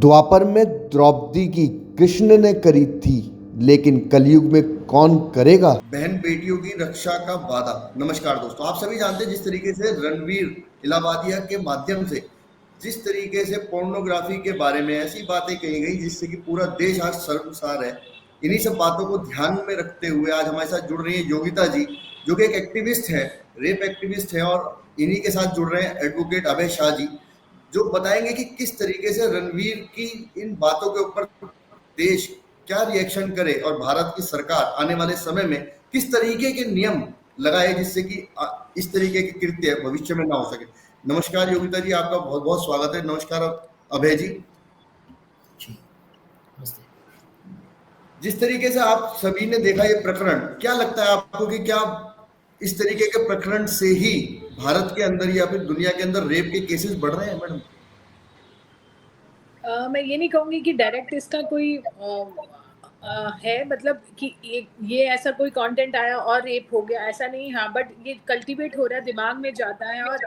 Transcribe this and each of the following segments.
द्वापर में द्रौपदी की कृष्ण ने करी थी, लेकिन कलयुग में कौन करेगा। बहन बेटियों की रक्षा का वादा। नमस्कार दोस्तों, आप सभी जानते हैं जिस तरीके से रणवीर इलाहाबादिया के माध्यम से जिस तरीके से पोर्नोग्राफी के बारे में ऐसी बातें कही गई जिससे कि पूरा देश आज शर्मसार है। इन्हीं सब बातों को ध्यान में रखते हुए आज हमारे साथ जुड़ रही है योगिता जी, जो कि एक एक्टिविस्ट है, रेप एक्टिविस्ट है, और इन्हीं के साथ जुड़ रहे हैं एडवोकेट अभय शाह जी, जो बताएंगे कि किस तरीके से रणवीर की इन बातों के ऊपर देश क्या रिएक्शन करे और भारत की सरकार आने वाले समय में किस तरीके के नियम लगाए जिससे कि इस तरीके के कृत्य भविष्य में ना हो सके। नमस्कार योगिता जी, आपका बहुत बहुत स्वागत है। नमस्कार अभय जी। जी, नमस्ते। जिस तरीके से आप सभी ने देखा ये प्रकरण, क्या लगता है आपको कि क्या इस तरीके के प्रकरण से ही भारत के अंदर या फिर दुनिया के अंदर रेप के केसेस बढ़ रहे हैं मैडम? मैं ये नहीं कहूँगी कि डायरेक्ट इसका कोई है, मतलब कि ये ऐसा कोई कंटेंट आया और रेप हो गया, ऐसा नहीं। हाँ, बट ये कल्टीवेट हो रहा है, दिमाग में जाता है और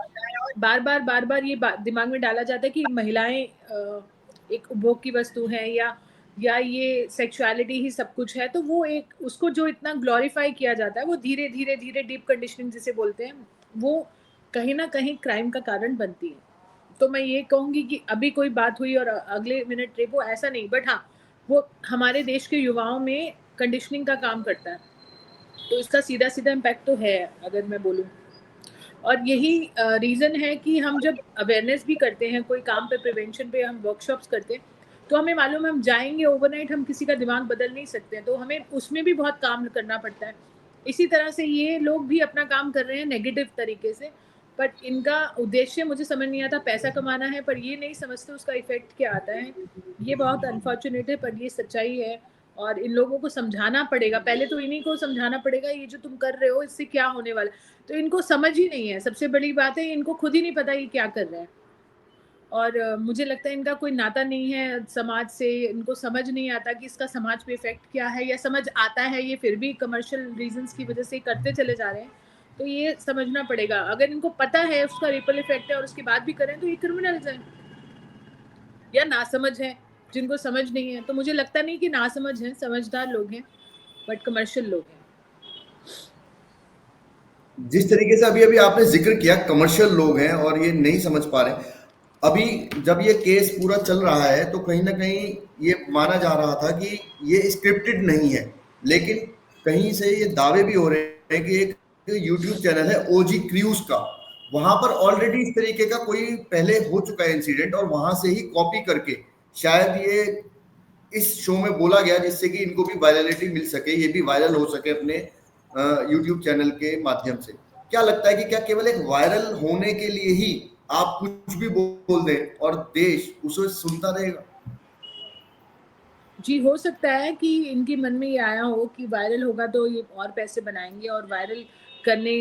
बार बार ये दिमाग में डाला जाता है कि महिलाएं एक उपभोग की वस्तु है या ये सेक्सुअलिटी ही सब कुछ है। तो वो एक उसको जो इतना ग्लोरीफाई किया जाता है, वो धीरे धीरे धीरे डीप कंडीशनिंग जिसे बोलते हैं, वो कहीं ना कहीं क्राइम का कारण बनती है। तो मैं ये कहूँगी कि अभी कोई बात हुई और अगले मिनट रेप हो, ऐसा नहीं। बट हाँ, वो हमारे देश के युवाओं में कंडीशनिंग का काम करता है, तो इसका सीधा सीधा इम्पैक्ट तो है, अगर मैं बोलूँ। और यही रीज़न है कि हम जब अवेयरनेस भी करते हैं, कोई काम पे, प्रिवेंशन पे हम वर्कशॉप्स करते हैं, तो हमें मालूम है हम जाएंगे ओवरनाइट, हम किसी का दिमाग बदल नहीं सकते हैं, तो हमें उसमें भी बहुत काम करना पड़ता है। इसी तरह से ये लोग भी अपना काम कर रहे हैं नेगेटिव तरीके से, बट इनका उद्देश्य मुझे समझ नहीं आता, पैसा कमाना है, पर ये नहीं समझते उसका इफेक्ट क्या आता है। ये बहुत अनफॉर्चुनेट है, पर ये सच्चाई है और इन लोगों को समझाना पड़ेगा। पहले तो इन्हीं को समझाना पड़ेगा, ये जो तुम कर रहे हो इससे क्या होने वाला है। तो इनको समझ ही नहीं है, सबसे बड़ी बात है, इनको खुद ही नहीं पता ये क्या कर रहे हैं। और मुझे लगता है इनका कोई नाता नहीं है समाज से, इनको समझ नहीं आता कि इसका समाज पे इफेक्ट क्या है, या समझ आता है ये फिर भी कमर्शियल रीजंस की वजह से करते चले जा रहे हैं। तो ये समझना पड़ेगा, अगर इनको पता है उसका रिपल इफेक्ट है और उसके बाद भी करें तो ये क्रिमिनल्स हैं या नासमझ हैं। जिनको समझ नहीं है, तो मुझे लगता नहीं कि नासमझ हैं, समझदार लोग हैं, बट कमर्शियल लोग हैं। जिस तरीके से अभी अभी आपने जिक्र किया कमर्शियल लोग हैं और ये नहीं समझ पा रहे। अभी जब ये केस पूरा चल रहा है तो कहीं ना कहीं ये माना जा रहा था कि ये स्क्रिप्टेड नहीं है, लेकिन कहीं से ये दावे भी हो रहे हैं कि एक यूट्यूब चैनल है ओजी क्रूज का, वहां पर ऑलरेडी इस तरीके का कोई पहले हो चुका है इंसिडेंट, और वहां से ही कॉपी करके शायद ये इस शो में बोला गया जिससे कि इनको भी वायरलिटी मिल सके, ये भी वायरल हो सके अपने यूट्यूब चैनल के माध्यम से। क्या लगता है कि क्या केवल एक वायरल होने के लिए ही आप कुछ भी बोल दें और देश उसे सुनता रहेगा? जी, हो सकता है कि इनके मन में ये आया हो कि वायरल होगा तो ये और पैसे बनाएँगे, और वायरल करने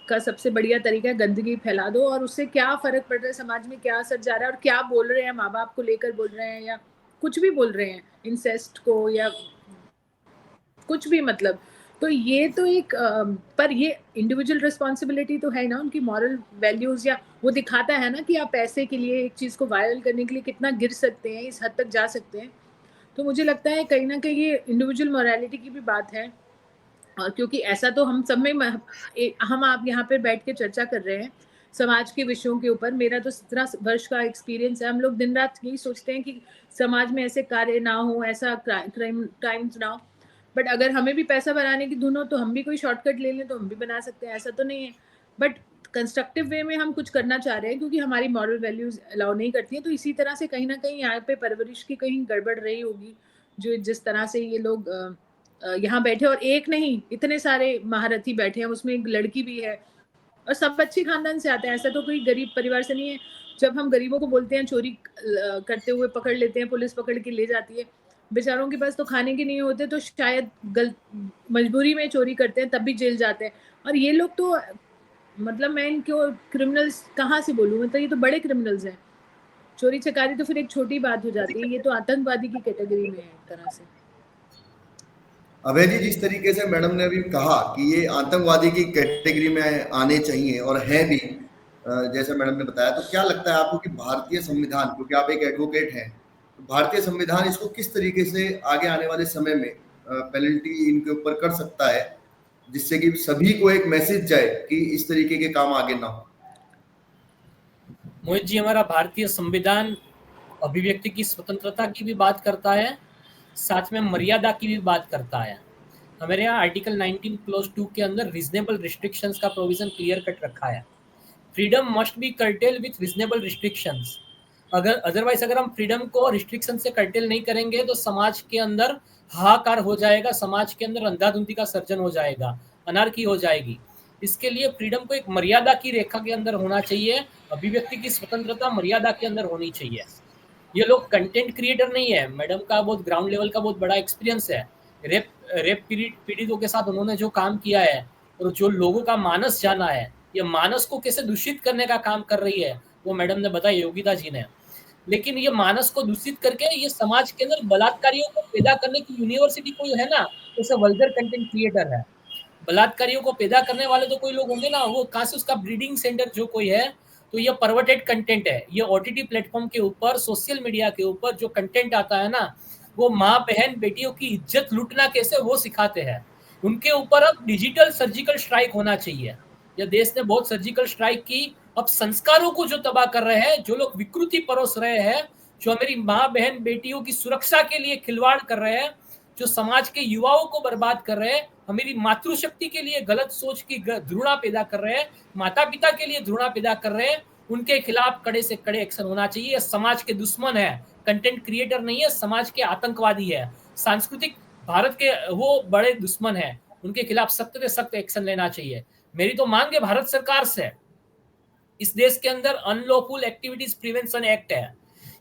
का सबसे बढ़िया तरीका है गंदगी फैला दो, और उससे क्या फ़र्क पड़ रहा है, समाज में क्या असर जा रहा है और क्या बोल रहे हैं, माँ-बाप को लेकर बोल रहे हैं या कुछ भी बोल रहे हैं, इंसेस्ट को या कुछ भी, मतलब। तो ये तो एक पर ये इंडिविजुअल रिस्पॉन्सिबिलिटी तो है ना, उनकी मॉरल वैल्यूज़, या वो दिखाता है ना कि आप पैसे के लिए एक चीज़ को वायरल करने के लिए कितना गिर सकते हैं, इस हद तक जा सकते हैं। तो मुझे लगता है कहीं न कहीं ये इंडिविजुअल मोरालिटी की भी बात है। और क्योंकि ऐसा तो हम सब में हम आप यहाँ पे बैठ के चर्चा कर रहे हैं समाज के विषयों के ऊपर। मेरा तो 17 वर्ष का एक्सपीरियंस है। हम लोग दिन रात यही सोचते हैं कि समाज में ऐसे कार्य ना हो, ऐसा क्राइम्स ना हो। बट अगर हमें भी पैसा बनाने की धुन हो तो हम भी कोई शॉर्टकट ले लें तो हम भी बना सकते हैं, ऐसा तो नहीं है। बट कंस्ट्रक्टिव वे में हम कुछ करना चाह रहे हैं क्योंकि हमारी मॉरल वैल्यूज अलाउ नहीं करती हैं। तो इसी तरह से कहीं ना कहीं यहाँ पे परवरिश की कहीं गड़बड़ रही होगी, जो जिस तरह से ये लोग यहाँ बैठे, और एक नहीं, इतने सारे महारथी बैठे हैं, उसमें एक लड़की भी है, और सब अच्छे खानदान से आते हैं, ऐसा तो कोई गरीब परिवार से नहीं है। जब हम गरीबों को बोलते हैं चोरी करते हुए पकड़ लेते हैं, पुलिस पकड़ के ले जाती है, बेचारों के पास तो खाने के नहीं होते, तो शायद मजबूरी में चोरी करते हैं, तब भी जेल जाते हैं। और ये लोग तो, मतलब मैं इनको क्रिमिनल्स कहाँ से बोलूँ, मतलब ये तो बड़े क्रिमिनल्स हैं। चोरी चकारी तो फिर एक छोटी बात हो जाती है, ये तो आतंकवादी की कैटेगरी में है एक तरह से। अभय जी, जिस तरीके से मैडम ने अभी कहा कि ये आतंकवादी की कैटेगरी में आने चाहिए और हैं भी, जैसे मैडम ने बताया, तो क्या लगता है आपको कि भारतीय संविधान, क्योंकि आप एक एडवोकेट हैं, तो भारतीय संविधान इसको किस तरीके से आगे आने वाले समय में पेनल्टी इनके ऊपर कर सकता है, जिससे कि सभी को एक मैसेज जाए कि इस तरीके के काम आगे ना हो? मोहित जी, हमारा भारतीय संविधान अभिव्यक्ति की स्वतंत्रता की भी बात करता है, साथ में मर्यादा की भी बात करता है। हमारे यहाँ आर्टिकल 19 क्लोज 2 के अंदर रीजनेबल रिस्ट्रिक्शंस का प्रोविजन क्लियर कट रखा है। Freedom must be cartel with reasonable restrictions. अगर हम फ्रीडम को रिस्ट्रिक्शन से कर्टेल नहीं करेंगे तो समाज के अंदर हाहाकार हो जाएगा, समाज के अंदर अंधाधुंधी का सर्जन हो जाएगा, अनार्की हो जाएगी। इसके लिए फ्रीडम को एक मर्यादा की रेखा के अंदर होना चाहिए, अभिव्यक्ति की स्वतंत्रता मर्यादा के अंदर होनी चाहिए। ये लोग कंटेंट क्रिएटर नहीं है, मैडम का बहुत ग्राउंड लेवल का बहुत बड़ा एक्सपीरियंस है। रेप पीड़ितों के साथ उन्होंने जो काम किया है और जो लोगों का मानस जाना है, ये मानस को कैसे दूषित करने का काम कर रही है वो मैडम ने बताया, योगिता जी ने। लेकिन ये मानस को दूषित करके ये समाज के अंदर बलात्कारियों को पैदा करने की यूनिवर्सिटी कोई है ना, जैसे वल्गर कंटेंट क्रिएटर है। बलात्कारियों को पैदा करने वाले तो कोई लोग होंगे ना, वो कहाँ से उसका ब्रीडिंग सेंटर जो कोई है, तो ये परवर्टेड कंटेंट है। ये ओटीटी प्लेटफॉर्म के ऊपर, सोशल मीडिया के ऊपर जो कंटेंट आता है ना, वो माँ बहन बेटियों की इज्जत लूटना कैसे वो सिखाते हैं। उनके ऊपर अब डिजिटल सर्जिकल स्ट्राइक होना चाहिए। यह देश ने बहुत सर्जिकल स्ट्राइक की, अब संस्कारों को जो तबाह कर रहे हैं, जो लोग विकृति परोस रहे हैं, जो मेरी माँ बहन बेटियों की सुरक्षा के लिए खिलवाड़ कर रहे हैं, जो समाज के युवाओं को बर्बाद कर रहे हैं, हमारी मातृशक्ति के लिए गलत सोच की घृणा पैदा कर रहे हैं, माता पिता के लिए घृणा पैदा कर रहे हैं, उनके खिलाफ कड़े से कड़े एक्शन होना चाहिए। समाज के दुश्मन है, कंटेंट क्रिएटर नहीं है, समाज के आतंकवादी है, सांस्कृतिक भारत के वो बड़े दुश्मन है, उनके खिलाफ सख्त से सख्त एक्शन लेना चाहिए। मेरी तो मांग है भारत सरकार से, इस देश के अंदर अनलॉफुल एक्टिविटीज प्रिवेंशन एक्ट है,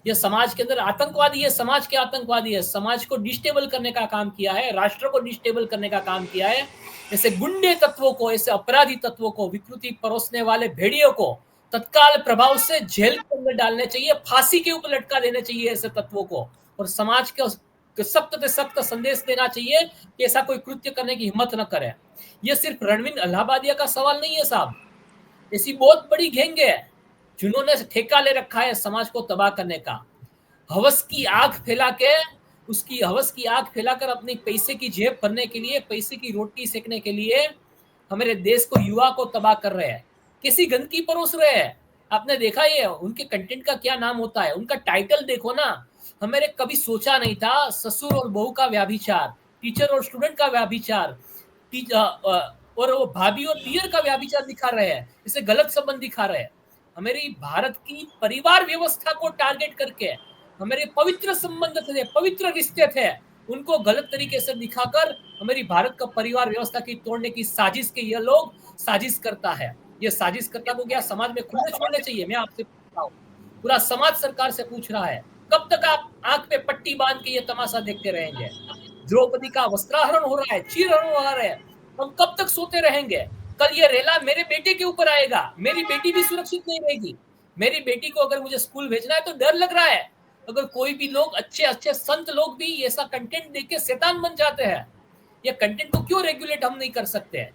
यह समाज के अंदर आतंकवादी है, समाज के आतंकवादी है, समाज को डिस्टेबल करने का काम किया है, राष्ट्र को डिस्टेबल करने का काम किया है। ऐसे गुंडे तत्वों को, ऐसे अपराधी तत्वों को, विकृति परोसने वाले भेड़ियों को तत्काल प्रभाव से जेल के अंदर डालने चाहिए, फांसी के ऊपर लटका देने चाहिए ऐसे तत्वों को, और समाज के सख्त से सख्त संदेश देना चाहिए कि ऐसा कोई कृत्य करने की हिम्मत न करे। यह सिर्फ रणवीर इलाहाबादिया का सवाल नहीं है साहब, ऐसी बहुत बड़ी गैंग है जिन्होंने ठेका ले रखा है समाज को तबाह करने का। हवस की आग फैला के, उसकी हवस की आग फैलाकर अपनी पैसे की जेब भरने के लिए, पैसे की रोटी सेकने के लिए हमारे देश को, युवा को तबाह कर रहे हैं, किसी गंदगी परोस रहे हैं। आपने देखा ये उनके कंटेंट का क्या नाम होता है, उनका टाइटल देखो ना, हमारे कभी सोचा नहीं था ससुर और बहू का व्याभिचार, टीचर और स्टूडेंट का व्याभिचार, और वो भाभी और पियर का व्याभिचार दिखा रहे हैं, इसे गलत संबंध दिखा रहे हैं। हमारी भारत की परिवार व्यवस्था को टारगेट करके, हमारे पवित्र संबंध थे, पवित्र रिश्ते थे, उनको गलत तरीके से दिखाकर हमारी भारत का परिवार व्यवस्था की तोड़ने की साजिश के ये लोग साजिश करता है। ये साजिशकर्ता को क्या समाज में खुले छोड़ने चाहिए? मैं आपसे पूछता हूँ, पूरा समाज सरकार से पूछ रहा है, कब तक आप आंख पे पट्टी बांध के ये तमाशा देखते रहेंगे? द्रौपदी का वस्त्राहरण हो रहा है, चीरहरण हो रहा है, हम कब तक सोते रहेंगे? कल ये रेला मेरे बेटे के ऊपर आएगा, मेरी बेटी भी सुरक्षित नहीं रहेगी। मेरी बेटी को अगर मुझे स्कूल भेजना है तो डर लग रहा है, अगर कोई भी लोग, अच्छे अच्छे संत लोग भी ऐसा कंटेंट देख के शैतान बन जाते हैं। ये कंटेंट को क्यों रेगुलेट हम नहीं कर सकते हैं?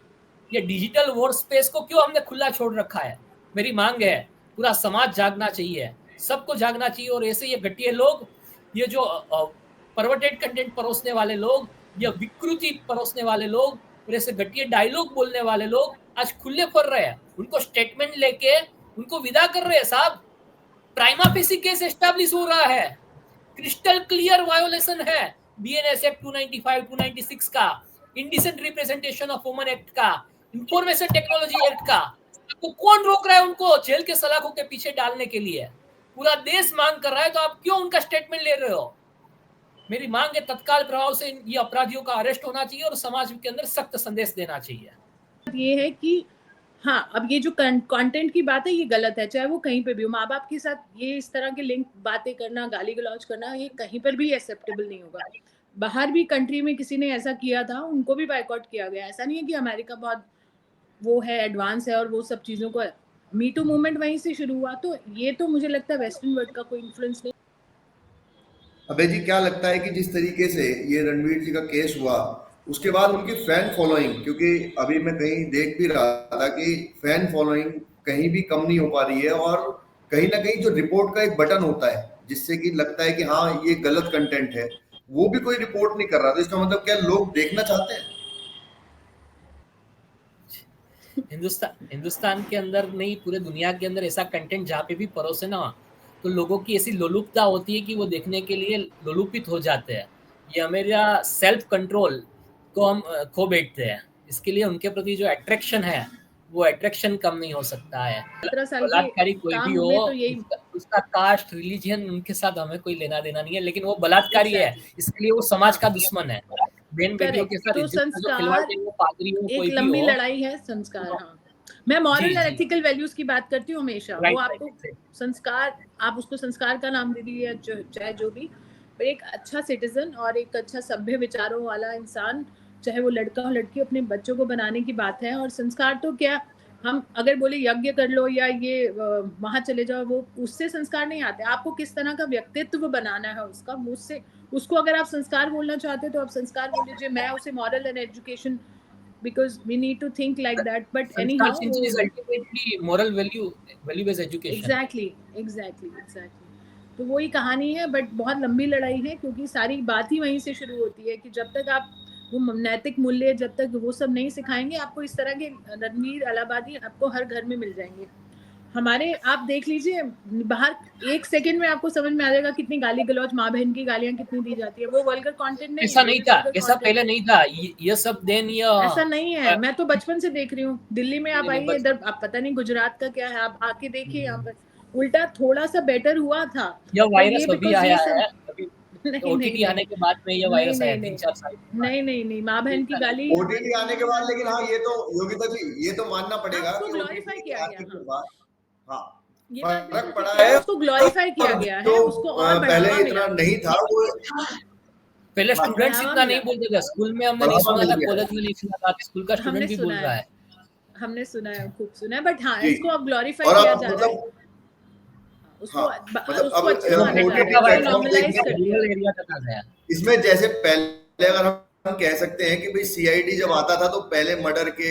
ये डिजिटल वॉर स्पेस को क्यों हमने खुला छोड़ रखा है? मेरी मांग है, पूरा समाज जागना चाहिए, सबको जागना चाहिए। और ऐसे ये घटिया लोग, ये जो परवर्टेड कंटेंट परोसने वाले लोग, ये विकृति परोसने वाले लोग, और ऐसे घटिया डायलॉग बोलने वाले लोग आज खुले फर रहे हैं। उनको स्टेटमेंट लेके उनको विदा कर रहे हैं साहब। प्राइमा फेसी केस एस्टैब्लिश हो रहा है, क्रिस्टल क्लियर वायोलेशन है बीएनएस एक्ट 295 296 का, indecent representation of woman act का, इंफॉर्मेशन टेक्नोलॉजी एक्ट का। आपको कौन रोक रहा है उनको जेल के सलाखों के पीछे डालने के लिए? पूरा देश मांग कर रहा है, तो आप क्यों उनका स्टेटमेंट ले रहे हो? मेरी मांग है, तत्काल प्रभाव से ये अपराधियों का अरेस्ट होना चाहिए और समाज के अंदर सख्त संदेश देना चाहिए। ये है कि हाँ, अब ये जो कंटेंट की बात है ये गलत है, चाहे वो कहीं पे भी हो। माँ बाप के साथ ये इस तरह के लिंक बातें करना, गाली गलौज करना, ये कहीं पर भी एक्सेप्टेबल नहीं होगा। बाहर भी कंट्री में किसी ने ऐसा किया था, उनको भी बायकॉट किया गया। ऐसा नहीं है कि अमेरिका बहुत वो है, एडवांस है और वो सब चीज़ों को, मी टू मूवमेंट वहीं से शुरू हुआ। तो ये तो मुझे लगता है वेस्टर्न वर्ल्ड का कोई इन्फ्लुएंस नहीं। अबे जी, क्या लगता है कि जिस तरीके से ये रणवीर जी का केस हुआ, उसके बाद उनकी फैन फॉलोइंग, क्योंकि अभी मैं कहीं देख भी रहा था कि फैन फॉलोइंग कहीं भी कम नहीं हो पा रही है, और कहीं ना कहीं जो रिपोर्ट का एक बटन होता है जिससे कि लगता है कि हाँ ये गलत कंटेंट है, वो भी कोई रिपोर्ट नहीं कर रहा, तो इसका मतलब क्या लोग देखना चाहते हैं? हिंदुस्तान के अंदर नहीं, पूरे दुनिया के अंदर ऐसा कंटेंट जहाँ पे भी परोसे ना, तो लोगों की ऐसी लोलुपता होती है कि वो देखने के लिए लोलुपित हो जाते हैं। ये हमारा सेल्फ कंट्रोल को हम खो बैठते हैं। इसके लिए उनके प्रति जो अट्रैक्शन है, वो अट्रैक्शन कम नहीं हो सकता है। 17 साल के बलात्कारी कोई काम भी हो, में तो यही उसका कास्ट, रिलीजन, उनके साथ हमें कोई लेना देना नहीं है, लेकिन वो बलात्कारी है, Exactly. इसके लिए वो समाज का दुश्मन है। बहन बेटियों के करेक्ट। साथ तो इज्जत का जो खिलवाड़ संस्कार है, वो पादरी हो, एक कोई भी लंबी हो। लड़ाई है, संस्कार। हाँ, मैं मॉरल और जी। एथिकल वैल्यूज की बात करती हूँ हमेशा। राइट, वो राइट, आपको एग्जैक्टली। संस्कार, आप उसको संस्कार का नाम दे दीजिए या चाहे जो भी, पर एक अच्छा सिटीजन और एक अच्छा सभ्य विचारों वाला इंसान, चाहे वो लड़का हो लड़की, अपने बच्चों को बनाने की बात है। और संस्कार तो क्या, हम अगर बोले यज्ञ कर लो या ये वहां चले जाओ, वो उससे संस्कार नहीं आते। आपको किस तरह का व्यक्तित्व बनाना है उसका, मुझसे उसको अगर आप संस्कार बोलना चाहते हो तो आप संस्कार बोल लीजिए, मैं उसे moral and education, because we need to think like that, but sanskar anyhow sinchan is ultimately moral value based education. exactly तो वही कहानी है, बट बहुत लंबी लड़ाई है, क्योंकि सारी बात ही वहीं से शुरू होती है कि जब तक आप वो नैतिक मूल्य, जब तक वो सब नहीं सिखाएंगे आपको, इस तरह के रणवीर इलाहाबादी आपको हर घर में मिल जाएंगे। हमारे आप देख लीजिए बाहर, 1 सेकंड में आपको समझ में आ जाएगा कितनी गाली गलौज, माँ बहन की गालियां कितनी दी जाती है। वो वल्गर कंटेंट नहीं ऐसा है, नहीं वो भी था, वल्गर ऐसा कंटेंट पहले है। नहीं था। ये सब देन ये ऐसा नहीं है, मैं तो बचपन से देख रही हूँ। दिल्ली में आप नहीं, आइए, इधर आप पता नहीं गुजरात का क्या है, आप आके देखिए यहाँ पर उल्टा थोड़ा सा बेटर हुआ था। यह पर वायरस ये अभी बिकॉज आया ये सब है, अभी नहीं ओटीटी आने के बाद में यह नहीं वायरस आया नहीं नहीं 3-4 साल के बाद। नहीं माँ बहन की गाली ओटीटी आने के बाद, लेकिन हाँ ये तो योगिता जी ये तो मानना पड़ेगा उसको कि ग्लोरीफाई ओटीटी किया आने गया। के बाद हाँ ये बात फर्क बिल्कुल पड़ा ठीक है, है। उसको ग्लोरीफाई किया और गया जो है, उसको और पहले बढ़ावा मिला इतना है। नहीं था वो पहले स्टूडेंट्स बढ़ावा इतना मिला नहीं है, बोलते थे, स्कूल में हमने नहीं बढ़ावा सुना मिल था, गया है। कॉलेज में नहीं सुना था, स्कूल का हमने स्टूडेंट भी बोल सुना रहा है, है। हमने सुना है, खूब सुना है, बट हाँ जी इसको अब ग्लोरीफाई और किया अब जा रहा है, मतलब उसको हाँ मतलब उसको अच्छा वो अब माना जा ओटीटी रहा का है, उसको वायरस प्लेटफॉर्म नॉर्मलाइज देखने कर दिया। रूरल एरिया तक आ गया। इसमें जैसे पहले अगर हम कह सकते हैं कि भाई सीआईडी जब आता था तो पहले मर्डर के,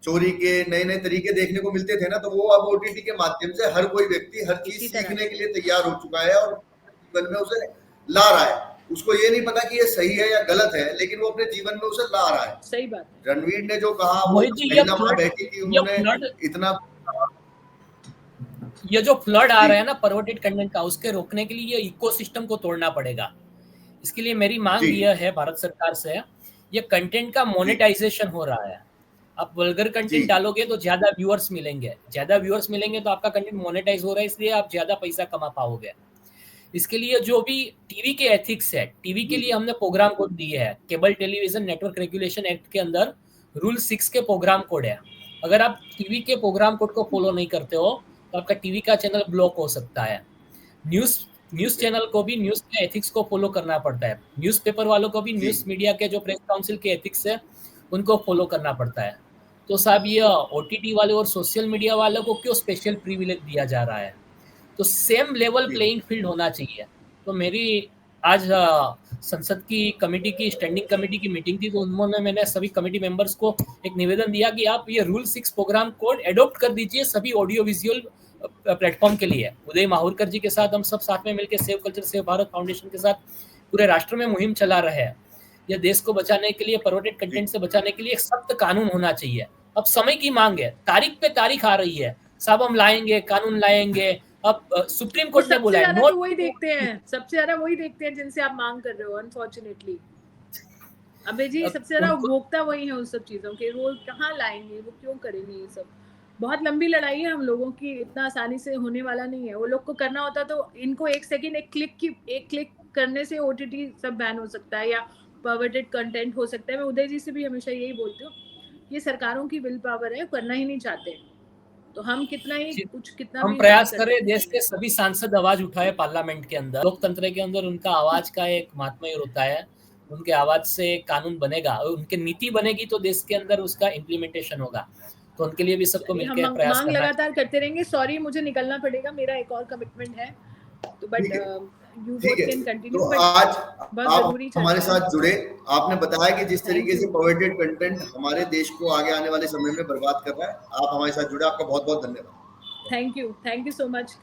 चोरी के नए नए तरीके देखने को मिलते थे ना, तो वो अब ओटीटी के माध्यम से हर कोई व्यक्ति हर चीज इसी तरह सीखने के लिए तैयार हो चुका है और जीवन में उसे ला रहा है। उसको ये नहीं पता कि ये सही है या गलत है, लेकिन वो अपने जीवन में उसे ला रहा है। सही बात है। रणवीर ने जो कहा, वो मोहित जी, महिला वहां बैठी थी, उन्होंने इतना ये जो फ्लड आ रहा है ना परवर्टेड कंटेंट का, उसके रोकने के लिए ये इकोसिस्टम को तोड़ना पड़ेगा। इसके लिए मेरी मांग जी यह है भारत सरकार से, ये कंटेंट का जी मोनेटाइजेशन हो रहा है। आप वल्गर जी कंटेंट डालोगे तो ज्यादा व्यूअर्स मिलेंगे तो आपका कंटेंट मोनेटाइज हो रहा है, इसलिए आप ज्यादा पैसा कमा पाओगे। इसके लिए जो भी टीवी के एथिक्स है, टीवी के जी लिए हमने प्रोग्राम कोड दिए है, cable television network regulation act के अंदर रूल 6 के प्रोग्राम कोड है। अगर आप टीवी के प्रोग्राम कोड को फॉलो नहीं करते हो तो आपका टीवी का चैनल ब्लॉक हो सकता है। न्यूज़ चैनल को भी न्यूज़ के एथिक्स को फॉलो करना पड़ता है। न्यूज़पेपर वालों को भी जी न्यूज़ मीडिया के जो प्रेस काउंसिल के एथिक्स है उनको फॉलो करना पड़ता है। तो साहब ये ओटीटी वाले और सोशल मीडिया वालों को क्यों स्पेशल प्रिविलेज दिया जा रहा है? तो सेम लेवल जी प्लेइंग फील्ड होना चाहिए। तो मेरी आज संसद की कमेटी की स्टैंडिंग कमेटी की मीटिंग थी, तो उन्होंने मैंने सभी कमेटी मेंबर्स को एक निवेदन दिया कि आप ये रूल 6 प्रोग्राम कोड एडॉप्ट कर दीजिए सभी ऑडियो विजुअल प्लेटफॉर्म के लिए। उदय माहुरकर जी के साथ हम सब साथ में मिलकर save culture save Bharat foundation के साथ पूरे राष्ट्र में मुहिम चला रहे हैं। यह देश को बचाने के लिए, परवर्टेड कंटेंट से बचाने के लिए एक सख्त कानून होना चाहिए। अब समय की मांग है, तारीख पे तारीख आ रही है, साहब हम लाएंगे, कानून लाएंगे। अब सुप्रीम कोर्ट ने बोला है सबसे ज्यादा वही देखते हैं जिनसे आप मांग कर रहे हो, अनफॉर्चुनेटली। अबे जी सबसे ज्यादा उपभोक्ता वही है उन सब चीजों के, वो कहाँ लाएंगे, वो क्यों करेंगे? ये सब बहुत लंबी लड़ाई है हम लोगों की, इतना आसानी से होने वाला नहीं है। वो लोग को करना होता तो इनको 1 सेकंड, एक क्लिक करने से ओटीटी सब बैन हो सकता है या परवर्टेड कंटेंट हो सकता है। मैं उदय जी से भी हमेशा यही बोलती हूँ, ये सरकारों की विल पावर है, करना ही नहीं चाहते। तो हम कितना हम भी प्रयास करें, देश के सभी सांसद आवाज उठाए पार्लियामेंट के अंदर। लोकतंत्र के अंदर उनका आवाज का एक महात्म्य होता है, उनके आवाज से कानून बनेगा, उनकी नीति बनेगी तो देश के अंदर उसका इम्प्लीमेंटेशन होगा। तो उनके लिए भी सबको मिलकर प्रयास मांग करना लगातार करते रहेंगे। सॉरी मुझे निकलना पड़ेगा, मेरा एक और कमिटमेंट है, तो but you both can continue. तो बट आज बहुत आप जरूरी हमारे चर्चा है। साथ जुड़े, आपने बताया कि जिस Thank तरीके से you. परवर्टेड कंटेंट हमारे देश को आगे आने वाले समय में बर्बाद कर रहा है, आप हमारे साथ जुड़े, आपका बहुत बहुत धन्यवाद। Thank you so much.